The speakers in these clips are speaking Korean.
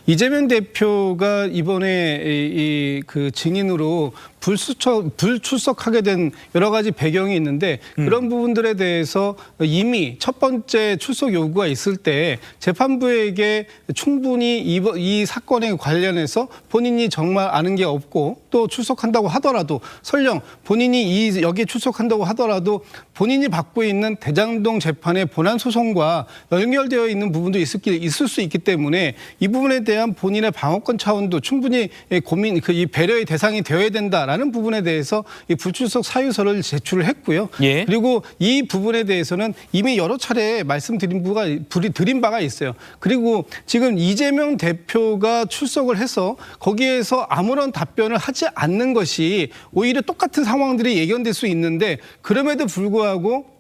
이재명 대표가 이번에 그 증인으로 불출석하게 된 여러 가지 배경이 있는데 그런 부분들에 대해서 이미 첫 번째 출석 요구가 있을 때 재판부에게 충분히 이 사건에 관련해서 본인이 정말 아는 게 없고 또 출석한다고 하더라도 설령 본인이 여기에 출석한다고 하더라도 본인이 받고 있는 대장동 재판의 본안 소송과 연결되어 있는 부분도 있을 수 있기 때문에 이 부분에 대한 본인의 방어권 차원도 충분히 이 배려의 대상이 되어야 된다라는 부분에 대해서 이 불출석 사유서를 제출을 했고요. 예. 그리고 이 부분에 대해서는 이미 여러 차례 말씀드린 바가 있어요. 그리고 지금 이재명 대표가 출석을 해서 거기에서 아무런 답변을 하지 않는 것이 오히려 똑같은 상황들이 예견될 수 있는데 그럼에도 불구하고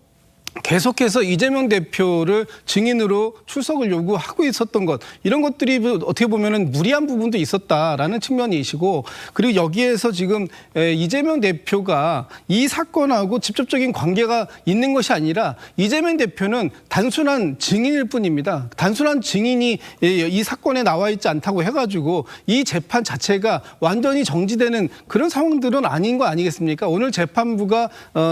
계속해서 이재명 대표를 증인으로 출석을 요구하고 있었던 것 이런 것들이 어떻게 보면은 무리한 부분도 있었다라는 측면이시고 그리고 여기에서 지금 이재명 대표가 이 사건하고 직접적인 관계가 있는 것이 아니라 이재명 대표는 단순한 증인일 뿐입니다. 단순한 증인이 이 사건에 나와 있지 않다고 해가지고 이 재판 자체가 완전히 정지되는 그런 상황들은 아닌 거 아니겠습니까? 오늘 재판부가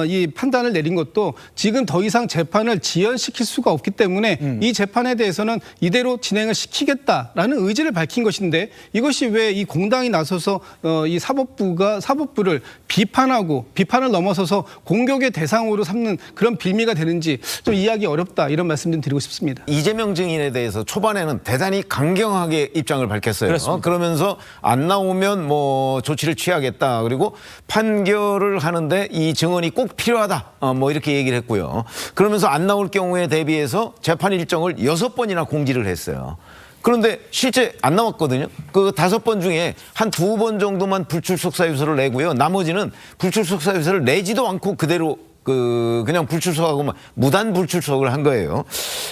이 판단을 내린 것도 지금 더 이상 재판을 지연시킬 수가 없기 때문에 이 재판에 대해서는 이대로 진행을 시키겠다라는 의지를 밝힌 것인데 이것이 왜 이 공당이 나서서 이 사법부를 비판을 넘어서서 공격의 대상으로 삼는 그런 빌미가 되는지 좀 이해하기 어렵다 이런 말씀 좀 드리고 싶습니다. 이재명 증인에 대해서 초반에는 대단히 강경하게 입장을 밝혔어요. 그렇습니다. 그러면서 안 나오면 뭐 조치를 취하겠다. 그리고 판결을 하는데 이 증언이 꼭 필요하다. 뭐 이렇게 얘기를 했고요. 그러면서 안 나올 경우에 대비해서 재판 일정을 6번이나 공지를 했어요. 그런데 실제 안 나왔거든요. 그 5번 중에 한 2번 정도만 불출석 사유서를 내고요. 나머지는 불출석 사유서를 내지도 않고 그대로 그냥 불출석하고 무단 불출석을 한 거예요.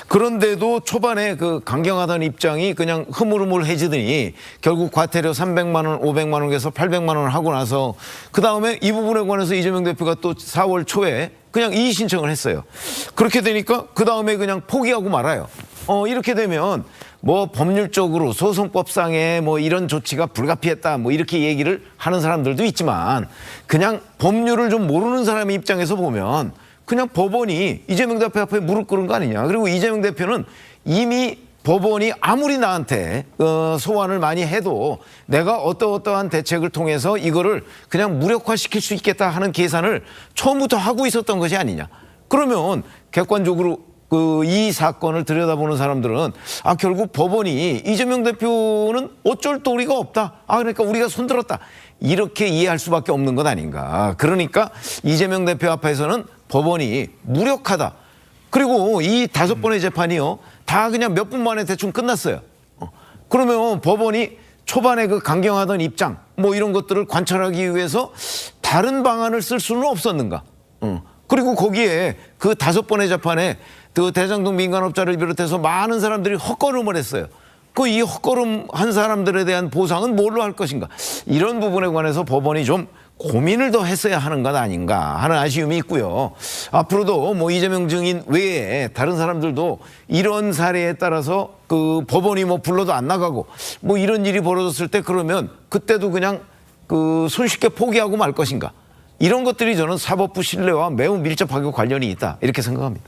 그런데도 초반에 그 강경하다는 입장이 그냥 흐물흐물해지더니 결국 과태료 300만 원, 500만 원에서 800만 원을 하고 나서 그다음에 이 부분에 관해서 이재명 대표가 또 4월 초에 그냥 이의 신청을 했어요. 그렇게 되니까 그다음에 그냥 포기하고 말아요. 이렇게 되면 뭐 법률적으로 소송법상에 뭐 이런 조치가 불가피했다 뭐 이렇게 얘기를 하는 사람들도 있지만 그냥 법률을 좀 모르는 사람의 입장에서 보면 그냥 법원이 이재명 대표 앞에 무릎 꿇은 거 아니냐. 그리고 이재명 대표는 이미 법원이 아무리 나한테 소환을 많이 해도 내가 어떠한 대책을 통해서 이거를 그냥 무력화시킬 수 있겠다 하는 계산을 처음부터 하고 있었던 것이 아니냐. 그러면 객관적으로 이 사건을 들여다보는 사람들은 결국 법원이 이재명 대표는 어쩔 도리가 없다. 그러니까 우리가 손들었다. 이렇게 이해할 수밖에 없는 것 아닌가. 그러니까 이재명 대표 앞에서는 법원이 무력하다. 그리고 이 5번의 재판이요. 다 그냥 몇 분 만에 대충 끝났어요. 그러면 법원이 초반에 그 강경하던 입장 뭐 이런 것들을 관찰하기 위해서 다른 방안을 쓸 수는 없었는가. 그리고 거기에 그 5번의 재판에 그 대장동 민간업자를 비롯해서 많은 사람들이 헛걸음을 했어요. 이 헛걸음한 사람들에 대한 보상은 뭘로 할 것인가. 이런 부분에 관해서 법원이 좀 고민을 더 했어야 하는 것 아닌가 하는 아쉬움이 있고요. 앞으로도 뭐 이재명 증인 외에 다른 사람들도 이런 사례에 따라서 그 법원이 뭐 불러도 안 나가고 뭐 이런 일이 벌어졌을 때 그러면 그때도 그냥 손쉽게 포기하고 말 것인가. 이런 것들이 저는 사법부 신뢰와 매우 밀접하게 관련이 있다 이렇게 생각합니다.